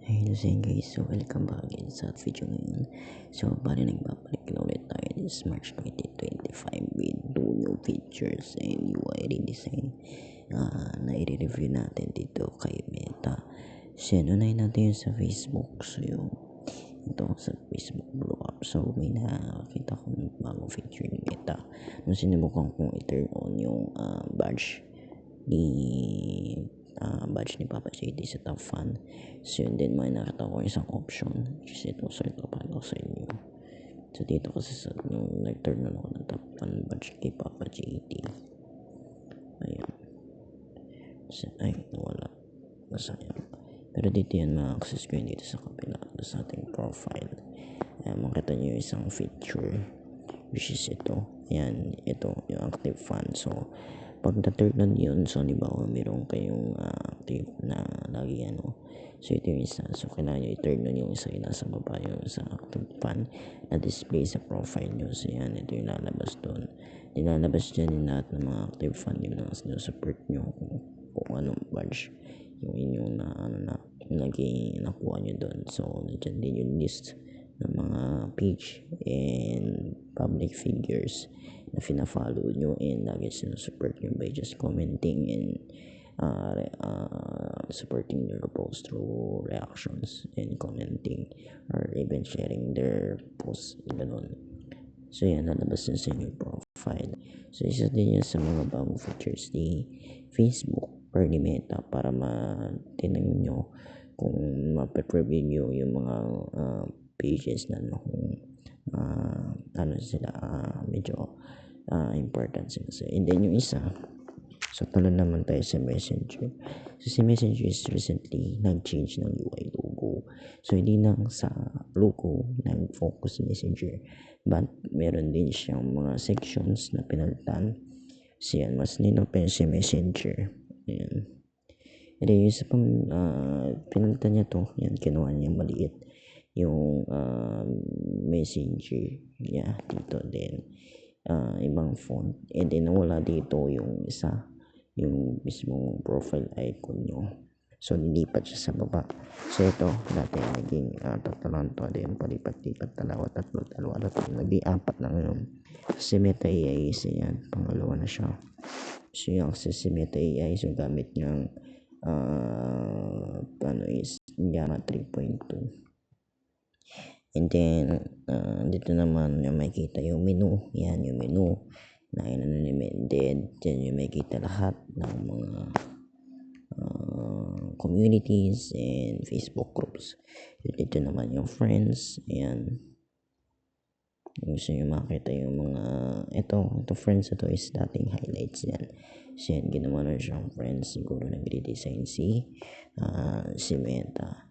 Hello sa inyo guys, so welcome back again sa video ngayon. So bali nagbabalik na ulit tayo this March 2025 with 2 new features and UI redesign na i-review natin dito kay Meta. So unahin natin yung sa Facebook. So yung ito sa Facebook blow up. So may nakakita kong bagong feature ni Meta nung sinubukan kong i-turn on yung badge ni Papa JT sa top fan. So yun din, may nakita ko isang option which is ito, so ito pa sa inyo. So dito kasi sa nung nag-turn on ako ng top fan badge kay Papa JT, ayun, so, ay nawala, masayang. Pero dito yan ma-access ko yun dito sa kabila sa ating profile. Makita nyo yung isang feature which is ito. Yan, ito yung active fan. So pag na-turn on yun, so di ba meron kayong active na lagi so ito yung isa. So kailangan nyo i-turn on yung isa, yung nasa baba, yung sa active fan na display sa profile nyo. So yan, ito yung lalabas doon. Nilalabas dyan yung lahat ng mga active fan yung support nyo kung anong badge yung inyong nakuha nyo doon. So nandiyan din yung list ng mga page and public figures na fina-follow nyo and lagi sinusupport nyo by just commenting and supporting their posts through reactions and commenting or even sharing their posts, ganun. So yan, lalabas na sa inyong profile. So isa din yan sa mga bagong features ni Facebook or ni Meta para matinan nyo kung ma-preview nyo yung mga pages na sila medyo important sila. So, and then yung isa, so tulad naman tayo sa Messenger. So si Messenger is recently nag-change ng UI logo. So hindi lang sa logo nag-focus si Messenger, but meron din siyang mga sections na pinalitan. So yan, mas ninopen si Messenger. Ayan. And then yung isa pang pinalitan niya to, yan, kinuha niya maliit yung Messenger niya dito din. Ibang font, and then wala dito yung isa, yung mismong profile icon nyo. So nilipat siya sa baba. So ito dati naging tatlo lang to, then palipat-lipat dalawa, tatlo, naging apat na ngayon. Si Meta AI is yan, pangalawa na siya. So yung access si Meta AI, so gamit niyang is Llama 3.2. And then dito naman yung makikita yung menu. Yan yung menu na inanimended. Then yung makikita lahat ng mga communities and Facebook groups. Dito naman yung friends. Ayan, gusto nyo makita yung mga ito friends, ito is dating highlights yan. So yan, ginawa na siyang friends. Siguro nag-redesign si Meta.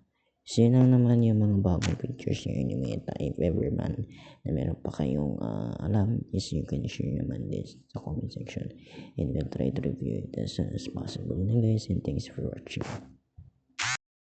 So yun lang naman yung mga bagong features ngayon ni Meta. If ever man na meron pa kayong alam, is you can share naman this sa comment section and we'll try to review it as soon as possible. And guys, and thanks for watching.